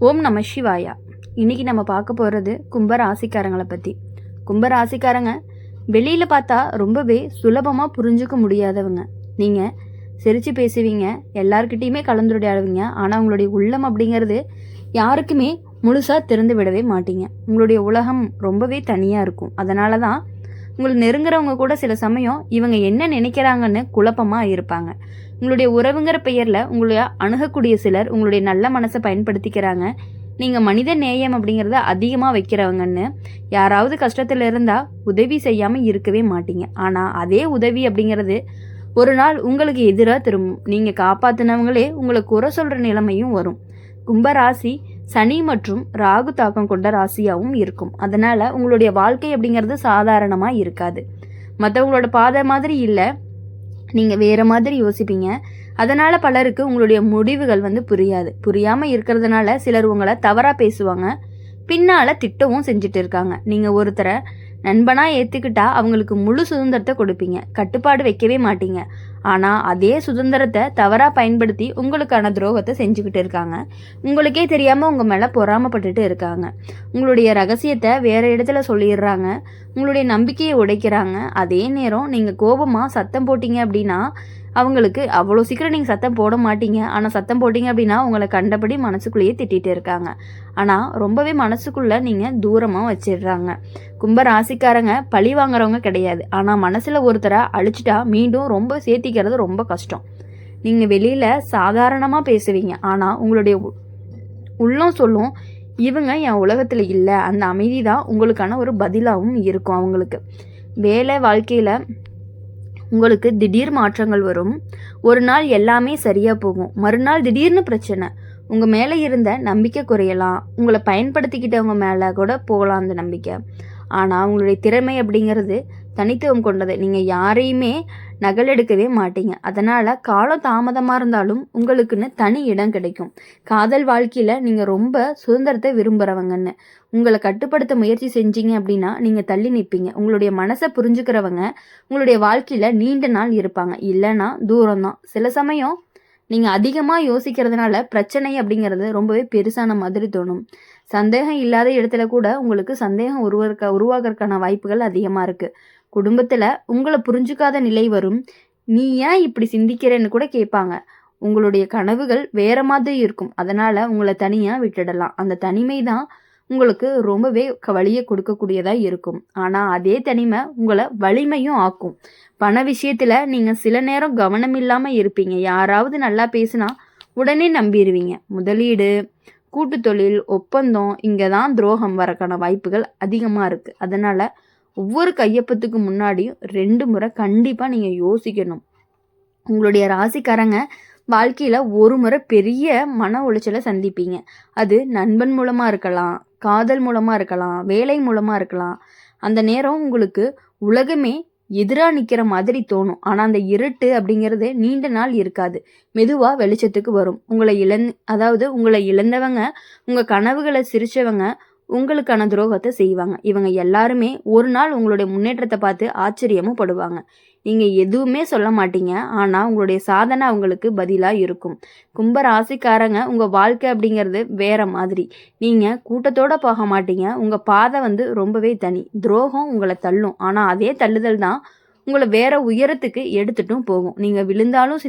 ஓம் நம சிவாயா. இன்னைக்கு நம்ம பார்க்க போகிறது கும்பராசிக்காரங்களை பற்றி. கும்பராசிக்காரங்க வெளியில் பார்த்தா ரொம்பவே சுலபமாக புரிஞ்சுக்க முடியாதவங்க. நீங்கள் சிரித்து பேசுவீங்க, எல்லார்கிட்டையுமே கலந்துரையாடுவீங்க. ஆனால் உங்களுடைய உள்ளம் அப்படிங்கிறது யாருக்குமே முழுசாக திறந்து விடவே மாட்டீங்க. உங்களுடைய உலகம் ரொம்பவே தனியாக இருக்கும். அதனால தான் உங்களுக்கு நெருங்குறவங்க கூட சில சமயம் இவங்க என்ன நினைக்கிறாங்கன்னு குழப்பமாக இருப்பாங்க. உங்களுடைய உறவுங்கிற பெயரில் உங்களுடைய அணுகக்கூடிய சிலர் உங்களுடைய நல்ல மனசை பயன்படுத்திக்கிறாங்க. நீங்கள் மனித நேயம் அப்படிங்கிறத அதிகமாக வைக்கிறவங்கன்னு யாராவது கஷ்டத்தில் இருந்தால் உதவி செய்யாமல் இருக்கவே மாட்டீங்க. ஆனால் அதே உதவி அப்படிங்கிறது ஒரு நாள் உங்களுக்கு எதிராக திரும்பும். நீங்கள் காப்பாற்றினவங்களே உங்களை குறை சொல்கிற நிலைமையும் வரும். கும்பராசி சனி மற்றும் ராகு தாக்கம் கொண்ட ராசியாகவும் இருக்கும். அதனால் உங்களுடைய வாழ்க்கை அப்படிங்கிறது சாதாரணமாக இருக்காது. மற்றவங்களோட பாதை மாதிரி இல்லை, நீங்கள் வேறு மாதிரி யோசிப்பீங்க. அதனால் பலருக்கு உங்களுடைய முடிவுகள் புரியாமல் இருக்கிறதுனால சிலர் உங்களை தவறாக பேசுவாங்க, பின்னால் திட்டவும் செஞ்சுட்டு இருக்காங்க. நீங்கள் ஒருத்தரை நண்பனாக ஏற்றுக்கிட்டா அவங்களுக்கு முழு சுதந்திரத்தை கொடுப்பீங்க, கட்டுப்பாடு வைக்கவே மாட்டீங்க. ஆனால் அதே சுதந்திரத்தை தவறாக பயன்படுத்தி உங்களுக்கான துரோகத்தை செஞ்சுக்கிட்டு இருக்காங்க. உங்களுக்கே தெரியாமல் உங்கள் மேலே பொறாமப்பட்டுட்டு இருக்காங்க. உங்களுடைய ரகசியத்தை வேறு இடத்துல சொல்லிடுறாங்க, உங்களுடைய நம்பிக்கையை உடைக்கிறாங்க. அதே நேரம் நீங்கள் கோபமாக சத்தம் போட்டீங்க அப்படின்னா அவங்களுக்கு அவ்வளோ சீக்கிரம் நீங்கள் சத்தம் போட மாட்டீங்க. ஆனால் சத்தம் போட்டிங்க அப்படின்னா உங்களை கண்டபடி மனசுக்குள்ளேயே திட்டிகிட்டு இருக்காங்க. ஆனால் ரொம்பவே மனசுக்குள்ளே நீங்கள் தூரமாக வச்சிடுறாங்க. கும்ப ராசிக்காரங்க பழி வாங்குறவங்க கிடையாது. ஆனால் மனசில் ஒருத்தரை அழிச்சிட்டா மீண்டும் ரொம்ப சேர்த்திக்கிறது ரொம்ப கஷ்டம். நீங்கள் வெளியில் சாதாரணமாக பேசுவீங்க, ஆனால் உங்களுடைய உள்ளம் சொல்லும் இவங்க என் உலகத்தில் இல்லை. அந்த அமைதி தான் உங்களுக்கான ஒரு பதிலாகவும் இருக்கும். அவங்களுக்கு வேலை வாழ்க்கையில் உங்களுக்கு திடீர் மாற்றங்கள் வரும். ஒரு நாள் எல்லாமே சரியாக போகும், மறுநாள் திடீர்னு பிரச்சனை. உங்கள் மேலே இருந்த நம்பிக்கை குறையலாம், உங்களை பயன்படுத்திக்கிட்டவங்க மேலே கூட போகலாம் அந்த நம்பிக்கை. ஆனால் உங்களுடைய திறமை அப்படிங்கிறது தனித்துவம் கொண்டது. நீங்கள் யாரையுமே நகலெடுக்கவே மாட்டீங்க. அதனால் காலம் தாமதமாக இருந்தாலும் உங்களுக்குன்னு தனி இடம் கிடைக்கும். காதல் வாழ்க்கையில் நீங்கள் ரொம்ப சுதந்திரத்தை விரும்புகிறவங்கன்னு உங்களை கட்டுப்படுத்த முயற்சி செஞ்சீங்க அப்படின்னா நீங்கள் தள்ளி நிற்பீங்க. உங்களுடைய மனசை புரிஞ்சுக்கிறவங்க உங்களுடைய வாழ்க்கையில் நீண்ட நாள் இருப்பாங்க, இல்லைன்னா தூரம்தான். சில சமயம் நீங்கள் அதிகமாக யோசிக்கிறதுனால பிரச்சனை அப்படிங்கிறது ரொம்பவே பெருசான மாதிரி தோணும். சந்தேகம் இல்லாத இடத்துல கூட உங்களுக்கு சந்தேகம் உருவாகிறதுக்கான வாய்ப்புகள் அதிகமாக இருக்குது. குடும்பத்தில் உங்களை புரிஞ்சுக்காத நிலை வரும். நீ ஏன் இப்படி சிந்திக்கிறேன்னு கூட கேட்பாங்க. உங்களுடைய கனவுகள் வேற மாதிரி இருக்கும். அதனால் உங்களை தனியாக விட்டுடலாம். அந்த தனிமை தான் உங்களுக்கு ரொம்பவே வலியை கொடுக்கக்கூடியதாக இருக்கும். ஆனால் அதே தனிமை உங்களை வலிமையும் ஆக்கும். பண விஷயத்தில் நீங்கள் சில நேரம் கவனம் இல்லாமல் இருப்பீங்க. யாராவது நல்லா பேசினா உடனே நம்பிடுவீங்க. முதலீடு, கூட்டு தொழில், ஒப்பந்தம், இங்கே தான் துரோகம் வரக்கான வாய்ப்புகள் அதிகமாக இருக்குது. அதனால் ஒவ்வொரு கையொப்பத்துக்கு முன்னாடியும் 2 முறை கண்டிப்பாக நீங்கள் யோசிக்கணும். உங்களுடைய ராசிக்காரங்க வாழ்க்கையில் ஒரு முறை பெரிய மன உளைச்சலை சந்திப்பீங்க. அது நண்பன் மூலமாக இருக்கலாம், காதல் மூலமாக இருக்கலாம், வேலை மூலமாக இருக்கலாம். அந்த நேரம் உங்களுக்கு உலகமே எதிராக நிற்கிற மாதிரி தோணும். ஆனால் அந்த இருட்டு அப்படிங்கிறது நீண்ட நாள் இருக்காது, மெதுவாக வெளிச்சத்துக்கு வரும். உங்களை இழந்தவங்க, உங்கள் கனவுகளை சிரிச்சவங்க உங்களுக்கான துரோகத்தை செய்வாங்க. இவங்க எல்லாருமே ஒரு நாள் உங்களுடைய முன்னேற்றத்தை பார்த்து ஆச்சரியமும் படுவாங்க. நீங்கள் எதுவுமே சொல்ல மாட்டீங்க, ஆனால் உங்களுடைய சாதனை அவங்களுக்கு பதிலாக இருக்கும். கும்ப ராசிக்காரங்க உங்கள் வாழ்க்கை அப்படிங்கிறது வேற மாதிரி. நீங்கள் கூட்டத்தோடு போக மாட்டீங்க. உங்கள் பாதை ரொம்பவே தனி. துரோகம் உங்களை தள்ளும், ஆனால் அதே தள்ளுதல் தான் உங்களை வேற உயரத்துக்கு எடுத்துட்டும் போகும். நீங்கள் விழுந்தாலும்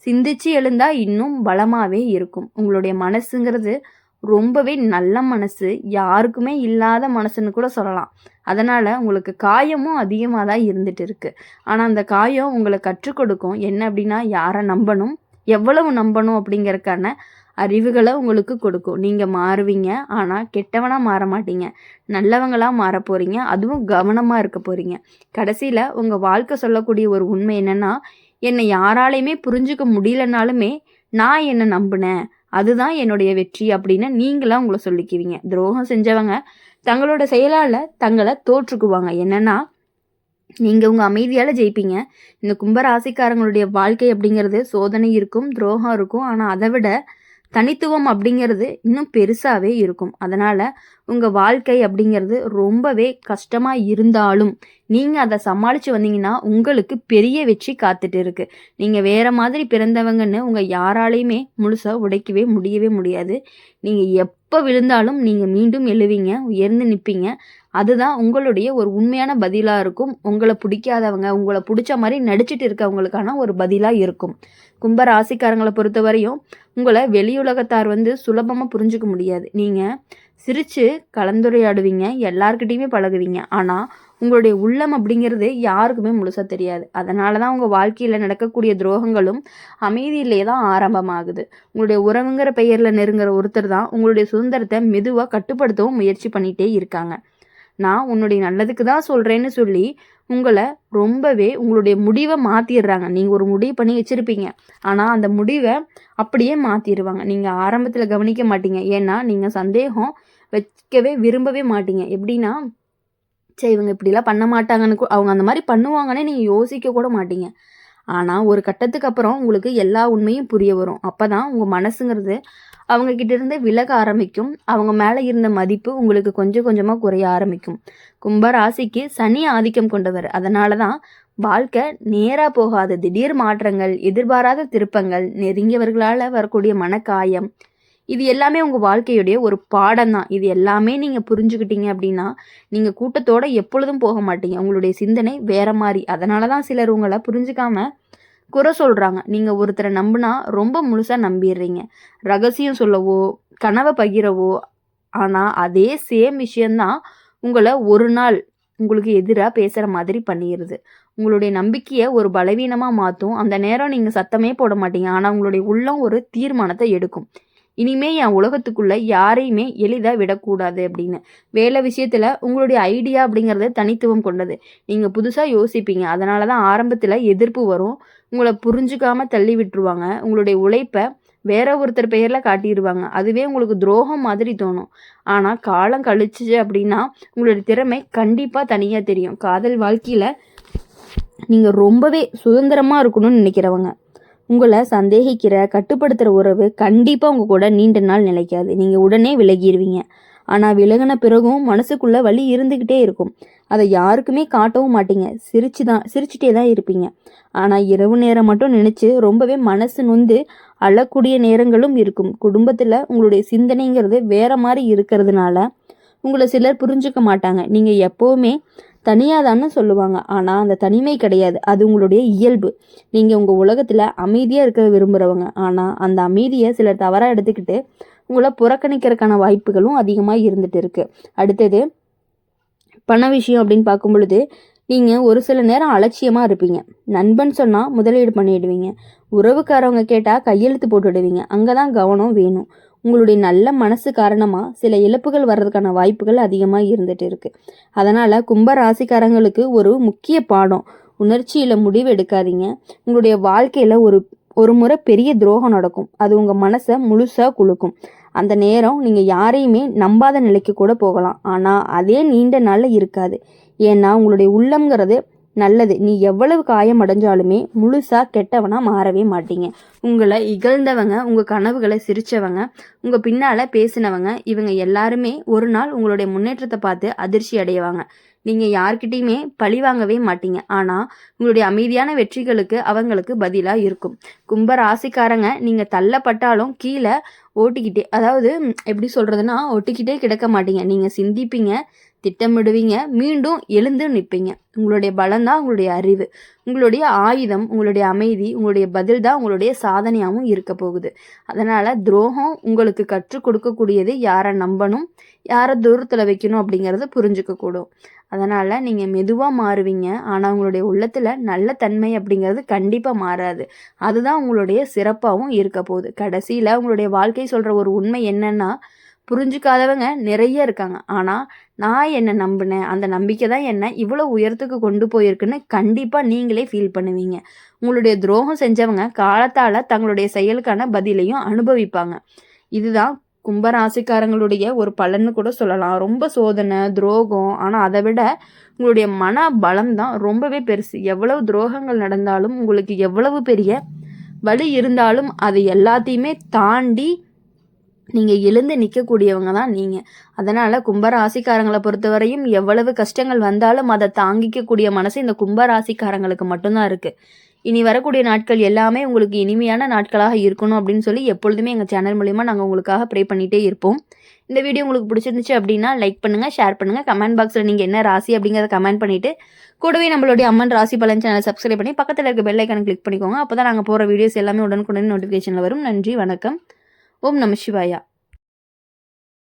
சிந்திச்சு எழுந்தால் இன்னும் பலமாகவே இருக்கும். உங்களுடைய மனசுங்கிறது ரொம்பவே நல்ல மனசு, யாருக்குமே இல்லாத மனசுன்னு கூட சொல்லலாம். அதனால் உங்களுக்கு காயமும் அதிகமாக தான் இருந்துட்டு இருக்குது. ஆனால் அந்த காயம் உங்களை கற்றுக் கொடுக்கும் என்ன அப்படின்னா யாரை நம்பணும், எவ்வளவு நம்பணும் அப்படிங்கிறதுக்கான அறிவுகளை உங்களுக்கு கொடுக்கும். நீங்கள் மாறுவீங்க, ஆனால் கெட்டவனாக மாற மாட்டீங்க, நல்லவங்களாக மாற போகிறீங்க. அதுவும் கவனமாக இருக்க போகிறீங்க. கடைசியில் உங்கள் வாழ்க்கை சொல்லக்கூடிய ஒரு உண்மை என்னென்னா, என்னை யாராலையுமே புரிஞ்சுக்க முடியலனாலுமே நான் என்னை நம்பினேன், அதுதான் என்னுடைய வெற்றி அப்படின்னு நீங்களாம் உங்களை சொல்லிக்குவீங்க. துரோகம் செஞ்சவங்க தங்களோட செயலால் தங்களை தோற்றுக்குவாங்க. என்னன்னா நீங்கள் உங்கள் அமைதியால் ஜெயிப்பீங்க. இந்த கும்பராசிக்காரங்களுடைய வாழ்க்கை அப்படிங்கிறது சோதனை இருக்கும், துரோகம் இருக்கும். ஆனால் அதை விட தனித்துவம் அப்படிங்கிறது இன்னும் பெருசாகவே இருக்கும். அதனால் உங்கள் வாழ்க்கை அப்படிங்கிறது ரொம்பவே கஷ்டமாக இருந்தாலும் நீங்கள் அதை சமாளித்து வந்தீங்கன்னா உங்களுக்கு பெரிய வெற்றி காத்துட்டு இருக்கு. நீங்கள் வேறு மாதிரி பிறந்தவங்கன்னு உங்கள் யாராலையுமே முழுசாக உடைக்கவே முடியவே முடியாது. நீங்கள் எப்போ விழுந்தாலும் நீங்கள் மீண்டும் எழுவீங்க, உயர்ந்து நிற்பீங்க. அதுதான் உங்களுடைய ஒரு உண்மையான பதிலாக இருக்கும். உங்களை பிடிக்காதவங்க, உங்களை பிடிச்ச மாதிரி நடிச்சிட்டு இருக்கவங்களுக்கான ஒரு பதிலாக இருக்கும். கும்ப ராசிக்காரங்களை பொறுத்தவரையும் உங்களை வெளியுலகத்தார் சுலபமாக புரிஞ்சுக்க முடியாது. நீங்கள் சிரித்து கலந்துரையாடுவீங்க, எல்லார்கிட்டையுமே பழகுவீங்க. ஆனால் உங்களுடைய உள்ளம் அப்படிங்கிறது யாருக்குமே முழுசாக தெரியாது. அதனால தான் உங்கள் வாழ்க்கையில் நடக்கக்கூடிய துரோகங்களும் அமைதியிலே தான் ஆரம்பமாகுது. உங்களுடைய உறவுங்கிற பெயரில் நெருங்குற ஒருத்தர் தான் உங்களுடைய சுதந்திரத்தை மெதுவாக கட்டுப்படுத்தவும் முயற்சி பண்ணிகிட்டே இருக்காங்க. நான் உன்னுடைய நல்லதுக்கு தான் சொல்கிறேன்னு சொல்லி உங்களை ரொம்பவே உங்களுடைய முடிவை மாற்றிடுறாங்க. நீங்கள் ஒரு முடிவு பண்ணி வச்சுருப்பீங்க, ஆனால் அந்த முடிவை அப்படியே மாற்றிடுவாங்க. நீங்கள் ஆரம்பத்தில் கவனிக்க மாட்டீங்க. ஏன்னா நீங்கள் சந்தேகம் வைக்கவே விரும்பவே மாட்டீங்க. எப்படின்னா, சரி இவங்க இப்படிலாம் பண்ண மாட்டாங்கன்னு அவங்க அந்த மாதிரி பண்ணுவாங்கன்னே நீங்கள் யோசிக்க கூட மாட்டீங்க. ஆனால் ஒரு கட்டத்துக்கு அப்புறம் உங்களுக்கு எல்லா உண்மையும் புரிய வரும். அப்போ தான் உங்கள் மனசுங்கிறது அவங்கக்கிட்ட இருந்து விலக ஆரம்பிக்கும். அவங்க மேலே இருந்த மதிப்பு உங்களுக்கு கொஞ்சம் கொஞ்சமாக குறைய ஆரம்பிக்கும். கும்ப ராசிக்கு சனி ஆதிக்கம் கொண்டவர். அதனால தான் வாழ்க்கை நேராக போகாத திடீர் மாற்றங்கள், எதிர்பாராத திருப்பங்கள், நெருங்கியவர்களால் வரக்கூடிய மனக்காயம், இது எல்லாமே உங்கள் வாழ்க்கையுடைய ஒரு பாடம் தான். இது எல்லாமே நீங்கள் புரிஞ்சுக்கிட்டீங்க அப்படின்னா நீங்கள் கூட்டத்தோடு எப்பொழுதும் போக மாட்டீங்க. உங்களுடைய சிந்தனை வேற மாதிரி. அதனால தான் சிலர் உங்களை புரிஞ்சுக்காம குறை சொல்கிறாங்க. நீங்கள் ஒருத்தரை நம்பினா ரொம்ப முழுசாக நம்பிடுறீங்க. ரகசியம் சொல்லவோ கனவை பகிரவோ, ஆனால் அதே சேம் விஷயந்தான் உங்களை ஒரு நாள் உங்களுக்கு எதிராக பேசுகிற மாதிரி பண்ணிடுது. உங்களுடைய நம்பிக்கையை ஒரு பலவீனமாக மாற்றும். அந்த நேரம் நீங்கள் சத்தமே போட மாட்டீங்க, ஆனால் உங்களுடைய உள்ளம் ஒரு தீர்மானத்தை எடுக்கும். இனிமே என் உலகத்துக்குள்ளே யாரையுமே எளிதாக விடக்கூடாது அப்படின்னு. வேலை விஷயத்தில் உங்களுடைய ஐடியா அப்படிங்கிறது தனித்துவம் கொண்டது. நீங்கள் புதுசாக யோசிப்பீங்க. அதனால தான் ஆரம்பத்தில் எதிர்ப்பு வரும். உங்களை புரிஞ்சுக்காம தள்ளி விட்டுருவாங்க. உங்களுடைய உழைப்பை வேற ஒருத்தர் பெயரில் காட்டிடுவாங்க. அதுவே உங்களுக்கு துரோகம் மாதிரி தோணும். ஆனால் காலம் கழிச்சு அப்படின்னா உங்களுடைய திறமை கண்டிப்பாக தனியாக தெரியும். காதல் வாழ்க்கையில் நீங்கள் ரொம்பவே சுதந்திரமாக இருக்கணும்னு நினைக்கிறவங்க, உங்களை சந்தேகிக்கிற கட்டுப்படுத்துகிற உறவு கண்டிப்பாக உங்கள் கூட நீண்ட நாள் நிலைக்காது. நீங்கள் உடனே விலகிடுவீங்க. ஆனால் விலகின பிறகும் மனசுக்குள்ளே வலி இருந்துக்கிட்டே இருக்கும். அதை யாருக்குமே காட்டவும் மாட்டீங்க. சிரிச்சுட்டே தான் இருப்பீங்க. ஆனால் இரவு நேரம் மட்டும் நினச்சி ரொம்பவே மனசு நொந்து அழக்கூடிய நேரங்களும் இருக்கும். குடும்பத்தில் உங்களுடைய சிந்தனைங்கிறது வேற மாதிரி இருக்கிறதுனால உங்களை சிலர் புரிஞ்சுக்க மாட்டாங்க. நீங்கள் எப்போவுமே தனியாக தானே சொல்லுவாங்க. ஆனால் அந்த தனிமை கிடையாது, அது உங்களுடைய இயல்பு. நீங்கள் உங்கள் உலகத்தில் அமைதியாக இருக்க விரும்புகிறவங்க. ஆனால் அந்த அமைதியை சிலர் தவறாக எடுத்துக்கிட்டு உங்களை புறக்கணிக்கிறதுக்கான வாய்ப்புகளும் அதிகமாக இருந்துட்டு இருக்கு. அடுத்தது பண விஷயம் அப்படின்னு பார்க்கும் பொழுது நீங்கள் ஒரு சில நேரம் அலட்சியமாக இருப்பீங்க. நண்பன் சொன்னால் முதலீடு பண்ணிடுவீங்க. உறவுக்காரவங்க கேட்டால் கையெழுத்து போட்டுடுவீங்க. அங்கே தான் கவனம் வேணும். உங்களுடைய நல்ல மனசு காரணமாக சில இழப்புகள் வர்றதுக்கான வாய்ப்புகள் அதிகமாக இருந்துட்டு இருக்கு. அதனால் கும்ப ராசிக்காரங்களுக்கு ஒரு முக்கிய பாடம், உணர்ச்சியில் முடிவு எடுக்காதீங்க. உங்களுடைய வாழ்க்கையில் ஒரு முறை பெரிய துரோகம் நடக்கும். அது உங்கள் மனசை முழுசாக குலுக்கும். அந்த நேரம் நீங்கள் யாரையுமே நம்பாத நிலைக்கு கூட போகலாம். ஆனால் அதே நீண்ட நாளில் இருக்காது. ஏன்னா உங்களுடைய உள்ளம்ங்கிறது நல்லது. நீ எவ்வளவு காயம் அடைஞ்சாலுமே முழுசாக கெட்டவனாக மாறவே மாட்டீங்க. உங்களை இகழ்ந்தவங்க, உங்கள் கனவுகளை சிரித்தவங்க, உங்கள் பின்னால் பேசினவங்க, இவங்க எல்லாருமே ஒரு நாள் உங்களுடைய முன்னேற்றத்தை பார்த்து அதிர்ச்சி அடைவாங்க. நீங்கள் யார்கிட்டையுமே பழி வாங்கவே மாட்டீங்க. ஆனால் உங்களுடைய அமைதியான வெற்றிகளுக்கு அவங்களுக்கு பதிலாக இருக்கும். கும்ப ராசிக்காரங்க நீங்கள் தள்ளப்பட்டாலும் கீழே ஓட்டிக்கிட்டே, அதாவது எப்படி சொல்கிறதுனா ஒட்டிக்கிட்டே கிடக்க மாட்டீங்க. நீங்கள் சிந்திப்பீங்க, திட்டமிடுவீங்க, மீண்டும் எழுந்து நிற்பீங்க. உங்களுடைய பலம் தான் உங்களுடைய அறிவு, உங்களுடைய ஆயுதம், உங்களுடைய அமைதி, உங்களுடைய பதில் தான் உங்களுடைய சாதனையாகவும் இருக்க போகுது. அதனால் துரோகம் உங்களுக்கு கற்றுக் கொடுக்கக்கூடியது யாரை நம்பணும், யாரை தூரத்தில் வைக்கணும் அப்படிங்கிறத புரிஞ்சுக்கக்கூடும். அதனால் நீங்கள் மெதுவாக மாறுவீங்க. ஆனால் உங்களுடைய உள்ளத்தில் நல்ல தன்மை அப்படிங்கிறது கண்டிப்பாக மாறாது. அதுதான் உங்களுடைய சிறப்பாகவும் இருக்க போகுது. கடைசியில் உங்களுடைய வாழ்க்கை சொல்கிற ஒரு உண்மை என்னன்னா, புரிஞ்சுக்காதவங்க நிறைய இருக்காங்க. ஆனால் நான் என்ன நம்பினேன், அந்த நம்பிக்கை தான் என்ன இவ்வளோ உயரத்துக்கு கொண்டு போயிருக்குன்னு கண்டிப்பாக நீங்களே ஃபீல் பண்ணுவீங்க. உங்களுடைய துரோகம் செஞ்சவங்க காலத்தால் தங்களுடைய செயலுக்கான பதிலையும் அனுபவிப்பாங்க. இதுதான் கும்பராசிக்காரங்களுடைய ஒரு பலன்னு கூட சொல்லலாம். ரொம்ப சோதனை, துரோகம், ஆனால் அதை விட உங்களுடைய மன பலம் தான் ரொம்பவே பெருசு. எவ்வளவு துரோகங்கள் நடந்தாலும், உங்களுக்கு எவ்வளவு பெரிய வலி இருந்தாலும், அது எல்லாத்தையுமே தாண்டி நீங்கள் எழுந்து நிற்கக்கூடியவங்க தான் நீங்கள். அதனால் கும்பராசிக்காரங்களை பொறுத்தவரையும் எவ்வளவு கஷ்டங்கள் வந்தாலும் அதை தாங்கிக்கக்கூடிய மனசு இந்த கும்பராசிக்காரங்களுக்கு மட்டும்தான் இருக்குது. இனி வரக்கூடிய நாட்கள் எல்லாமே உங்களுக்கு இனிமையான நாட்களாக இருக்கணும் அப்படின்னு சொல்லி எப்பொழுதுமே எங்கள் சேனல் மூலிமா நாங்கள் உங்களுக்காக ப்ரே பண்ணிகிட்டே இருப்போம். இந்த வீடியோ உங்களுக்கு பிடிச்சிருந்துச்சு அப்படின்னா லைக் பண்ணுங்கள், ஷேர் பண்ணுங்கள், கமெண்ட் பாக்ஸில் நீங்கள் என்ன ராசி அப்படிங்கிறத கமெண்ட் பண்ணிவிட்டு கூடவே நம்மளுடைய அம்மன் ராசி பலன் சேனல் சப்ஸ்கிரைப் பண்ணி பக்கத்தில் இருக்க பெல் ஐக்கானை கிளிக் பண்ணிக்கோங்க. அப்போ தான் நாங்கள் போகிற வீடியோஸ் எல்லாமே உடனுக்குடன் நோட்டிஃபிகேஷனில் வரும். நன்றி, வணக்கம். ஓம் நம சிவாயா.